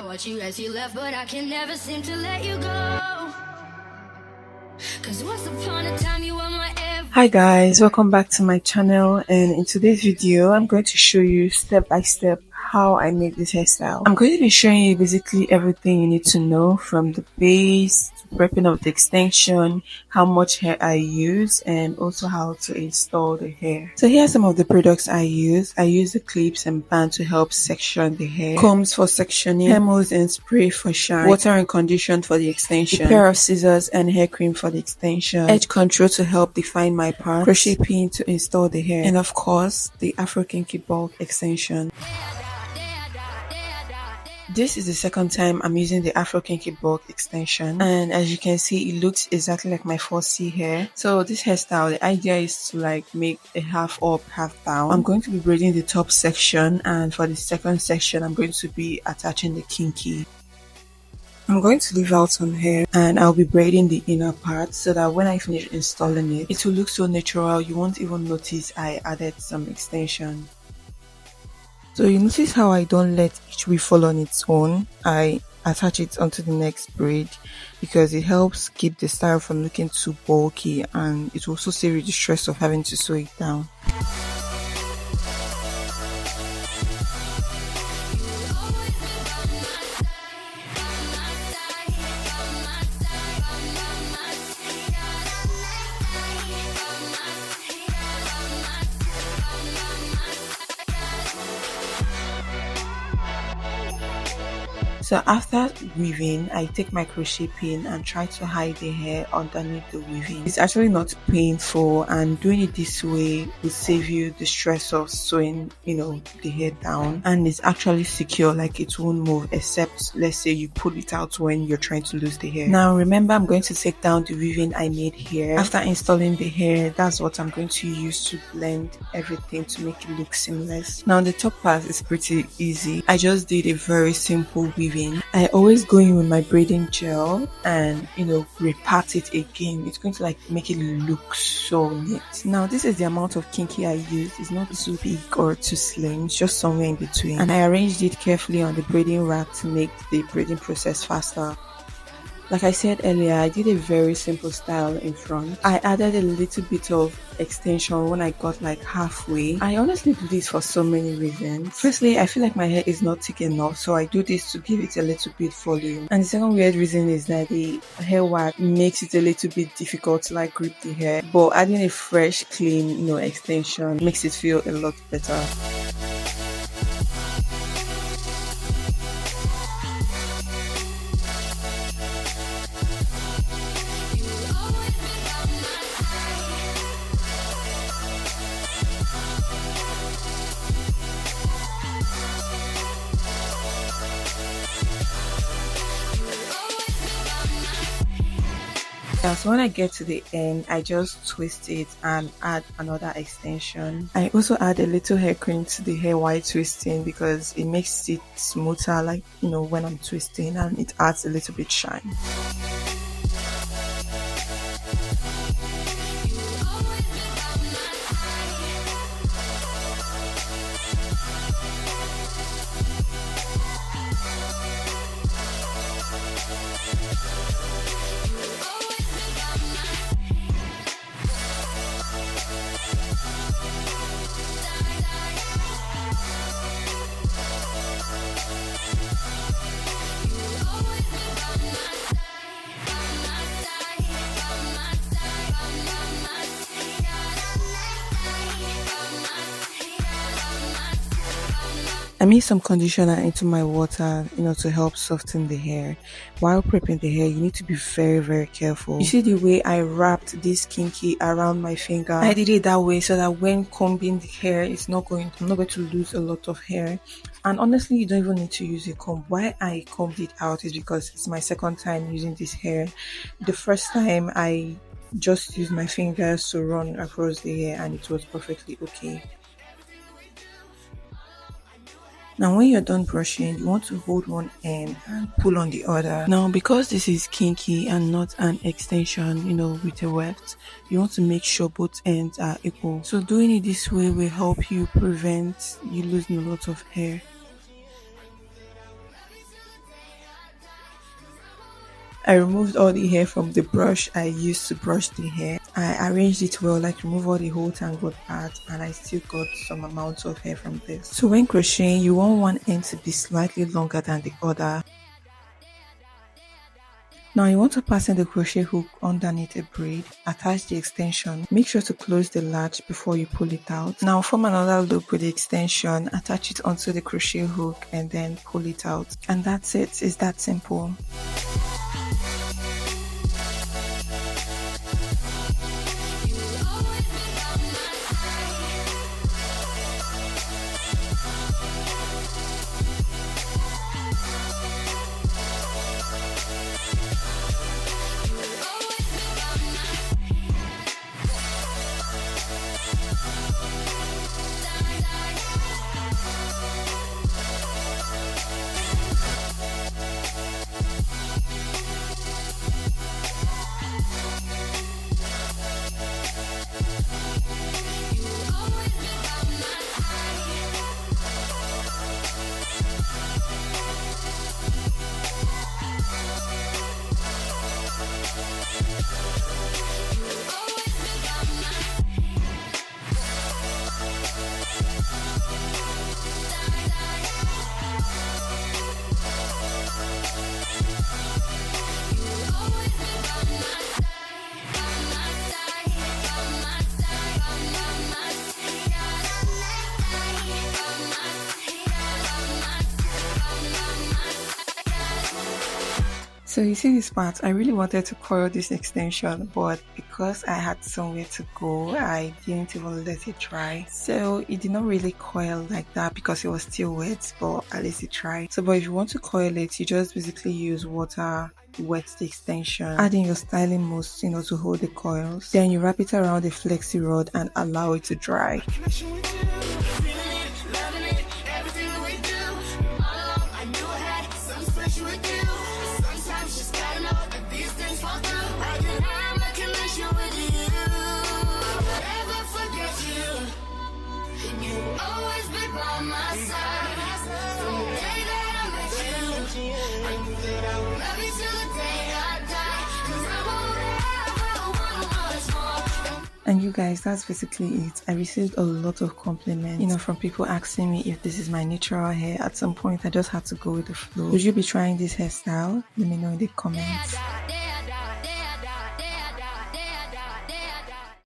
watch you as you left, but I can never seem to let you go. Cause once upon a time you were my everything. Hi guys, welcome back to my channel, and in today's video I'm going to show you step by step how I made this hairstyle. I'm going to be showing you basically everything you need to know, from the base to prepping of the extension, how much hair I use, and also how to install the hair. So here are some of the products I use. I use the clips and band to help section the hair, combs for sectioning, hair mold and spray for shine, water and condition for the extension, a pair of scissors and hair cream for the extension, edge control to help define my part, crochet pin to install the hair, and of course the Afro Kinky bulk extension. This is the second time I'm using the Afro Kinky bulk extension, and as you can see, it looks exactly like my 4C hair. So this hairstyle, the idea is to like make a half up, half down. I'm going to be braiding the top section, and for the second section I'm going to be attaching the kinky. I'm going to leave out some hair and I'll be braiding the inner part so that when I finish installing it, it will look so natural you won't even notice I added some extension. So you notice how I don't let each weave fall on its own. I attach it onto the next braid because it helps keep the style from looking too bulky, and it will also save you the stress of having to sew it down. So after weaving, I take my crochet pin and try to hide the hair underneath the weaving. It's actually not painful, and doing it this way will save you the stress of sewing, the hair down, and it's actually secure, like it won't move, except let's say you pull it out when you're trying to lose the hair. Now remember, I'm going to take down the weaving I made here. After installing the hair, that's what I'm going to use to blend everything to make it look seamless. Now the top part is pretty easy. I just did a very simple weaving. I always go in with my braiding gel and repart it again. It's going to like make it look so neat. Now this is the amount of kinky I used. It's not too big or too slim, it's just somewhere in between, and I arranged it carefully on the braiding rack to make the braiding process faster. Like I said earlier, I did a very simple style in front. I added a little bit of extension when I got like halfway. I honestly do this for so many reasons. Firstly, I feel like my hair is not thick enough, so I do this to give it a little bit volume. And the second weird reason is that the hair wax makes it a little bit difficult to like grip the hair, but adding a fresh, clean, extension makes it feel a lot better. So when I get to the end, I just twist it and add another extension. I also add a little hair cream to the hair while twisting because it makes it smoother, like when I'm twisting, and it adds a little bit shine. I mix some conditioner into my water, to help soften the hair. While prepping the hair, you need to be very, very careful. You see the way I wrapped this kinky around my finger? I did it that way so that when combing the hair, I'm not going to lose a lot of hair. And honestly, you don't even need to use a comb. Why I combed it out is because it's my second time using this hair. The first time I just used my fingers to run across the hair and it was perfectly okay. Now when you're done brushing, you want to hold one end and pull on the other. Now because this is kinky and not an extension, with a weft, you want to make sure both ends are equal. So doing it this way will help you prevent you losing a lot of hair. I removed all the hair from the brush I used to brush the hair. I arranged it well, like remove all the whole tangled parts, and I still got some amount of hair from this. So when crocheting, you want one end to be slightly longer than the other. Now you want to fasten the crochet hook underneath a braid, attach the extension, make sure to close the latch before you pull it out. Now form another loop with the extension, attach it onto the crochet hook and then pull it out. And that's it, it's that simple. So you see this part, I really wanted to coil this extension, but because I had somewhere to go, I didn't even let it dry. So it did not really coil like that because it was still wet, but at least it dried. So but if you want to coil it, you just basically use water, wet the extension, add in your styling mousse, to hold the coils. Then you wrap it around the flexi rod and allow it to dry. And you guys, that's basically it. I received a lot of compliments, from people asking me if this is my natural hair. At some point, I just had to go with the flow. Would you be trying this hairstyle? Let me know in the comments.